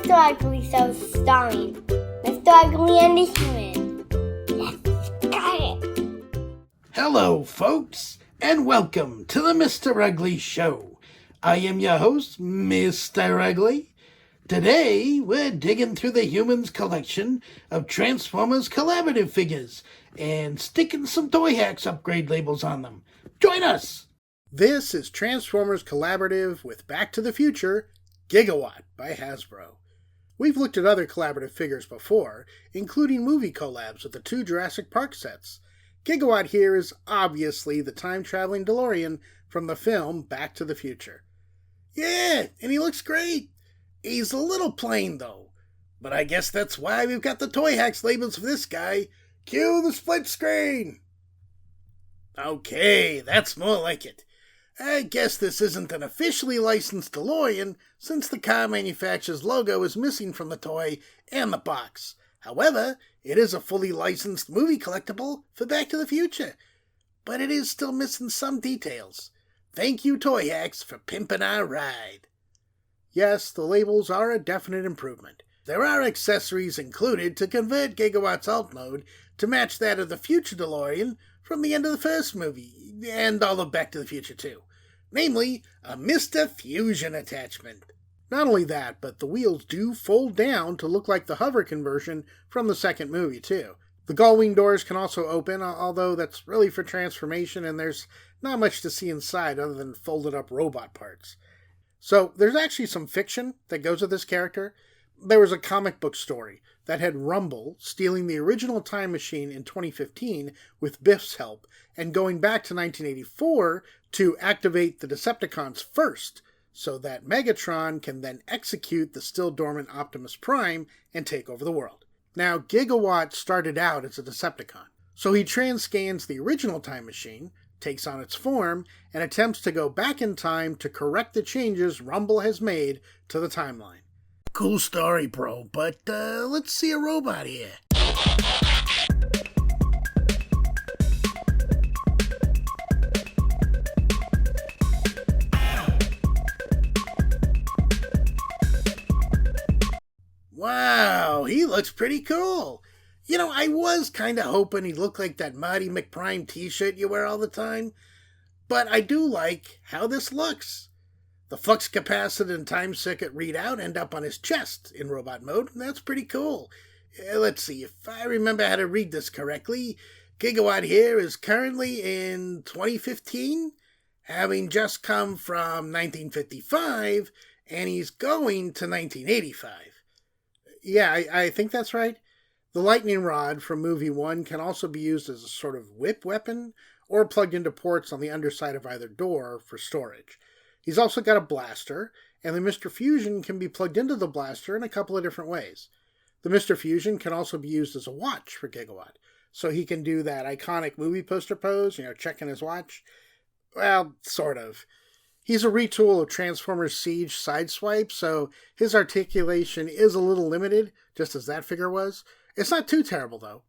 Mr. Ugly Show starring Mr. Ugly and the Human. Yes, got it! Hello, folks, and welcome to the Mr. Ugly Show. I am your host, Mr. Ugly. Today, we're digging through the Humans collection of Transformers collaborative figures and sticking some Toyhax upgrade labels on them. Join us! This is Transformers Collaborative with Back to the Future Gigawatt by Hasbro. We've looked at other collaborative figures before, including movie collabs with the 2 Jurassic Park sets. Gigawatt here is obviously the time-traveling DeLorean from the film Back to the Future. Yeah, and he looks great. He's a little plain, though. But I guess that's why we've got the Toyhax labels for this guy. Cue the split screen! Okay, that's more like it. I guess this isn't an officially licensed DeLorean, since the car manufacturer's logo is missing from the toy and the box. However, it is a fully licensed movie collectible for Back to the Future. But it is still missing some details. Thank you, Toyhax, for pimping our ride. Yes, the labels are a definite improvement. There are accessories included to convert Gigawatt's alt mode to match that of the future DeLorean from the end of the first movie, and all of Back to the Future too. Namely, a Mr. Fusion attachment. Not only that, but the wheels do fold down to look like the hover conversion from the second movie too. The gull-wing doors can also open, although that's really for transformation and there's not much to see inside other than folded up robot parts. So there's actually some fiction that goes with this character. There was a comic book story that had Rumble stealing the original time machine in 2015 with Biff's help and going back to 1984 to activate the Decepticons first so that Megatron can then execute the still dormant Optimus Prime and take over the world. Now, Gigawatt started out as a Decepticon, so he transcans the original time machine, takes on its form, and attempts to go back in time to correct the changes Rumble has made to the timeline. Cool story, bro, but let's see a robot here. Wow, he looks pretty cool. You know, I was kind of hoping he'd look like that Marty McPrime t-shirt you wear all the time, but I do like how this looks. The flux capacitor and time circuit readout end up on his chest in robot mode, and that's pretty cool. Let's see, if I remember how to read this correctly, Gigawatt here is currently in 2015, having just come from 1955, and he's going to 1985. Yeah, I think that's right. The lightning rod from movie 1 can also be used as a sort of whip weapon, or plugged into ports on the underside of either door for storage. He's also got a blaster, and the Mr. Fusion can be plugged into the blaster in a couple of different ways. The Mr. Fusion can also be used as a watch for Gigawatt, so he can do that iconic movie poster pose, checking his watch. Well, sort of. He's a retool of Transformers Siege Sideswipe, so his articulation is a little limited, just as that figure was. It's not too terrible, though.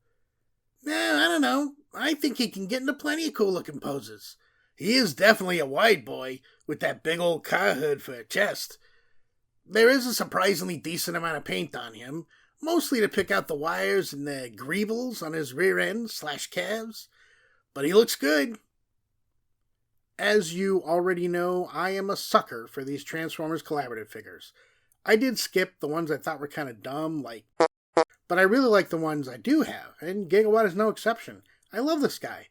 I don't know. I think he can get into plenty of cool-looking poses. He is definitely a wide boy, with that big old car hood for a chest. There is a surprisingly decent amount of paint on him, mostly to pick out the wires and the greebles on his rear end / calves, but he looks good. As you already know, I am a sucker for these Transformers collaborative figures. I did skip the ones I thought were kind of dumb, but I really like the ones I do have, and Gigawatt is no exception. I love this guy.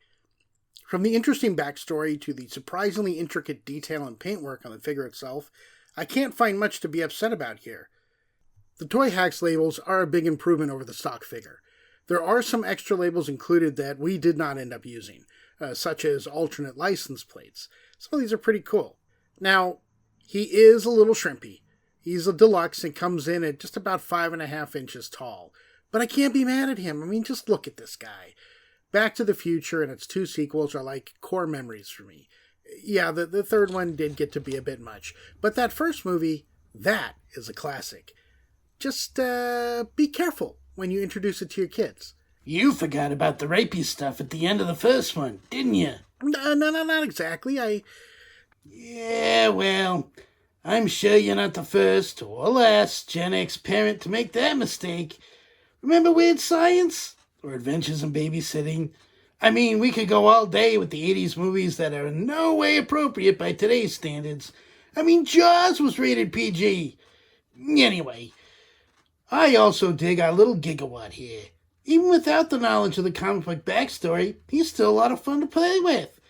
From the interesting backstory to the surprisingly intricate detail and paintwork on the figure itself, I can't find much to be upset about here. The Toyhax labels are a big improvement over the stock figure. There are some extra labels included that we did not end up using, such as alternate license plates. Some of these are pretty cool. Now, he is a little shrimpy. He's a deluxe and comes in at just about 5.5 inches tall. But I can't be mad at him. I mean, just look at this guy. Back to the Future and its 2 sequels are like core memories for me. Yeah, the third one did get to be a bit much. But that first movie, that is a classic. Just be careful when you introduce it to your kids. You forgot about the rapey stuff at the end of the first one, didn't you? No, not exactly. Yeah, well, I'm sure you're not the first or last Gen X parent to make that mistake. Remember Weird Science? Or Adventures in Babysitting? I mean, we could go all day with the 80s movies that are in no way appropriate by today's standards. I mean, Jaws was rated PG. Anyway, I also dig our little Gigawatt here. Even without the knowledge of the comic book backstory, he's still a lot of fun to play with.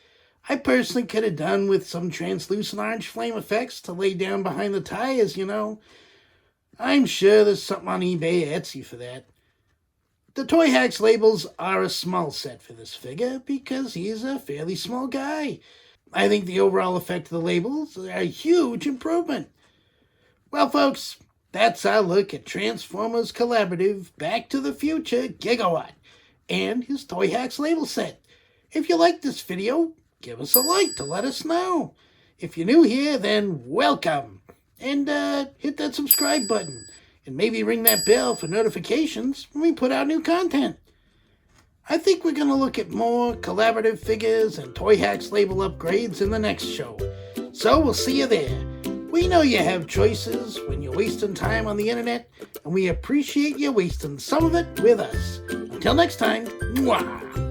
I personally could have done with some translucent orange flame effects to lay down behind the tires, you know. I'm sure there's something on eBay or Etsy for that. The Toyhax labels are a small set for this figure because he's a fairly small guy. I think the overall effect of the labels are a huge improvement. Well, folks, that's our look at Transformers Collaborative Back to the Future Gigawatt and his Toyhax label set. If you like this video, give us a like to let us know. If you're new here, then welcome. And hit that subscribe button. And maybe ring that bell for notifications when we put out new content. I think we're going to look at more collaborative figures and Toyhax label upgrades in the next show. So we'll see you there. We know you have choices when you're wasting time on the internet, and we appreciate you wasting some of it with us. Until next time, mwah!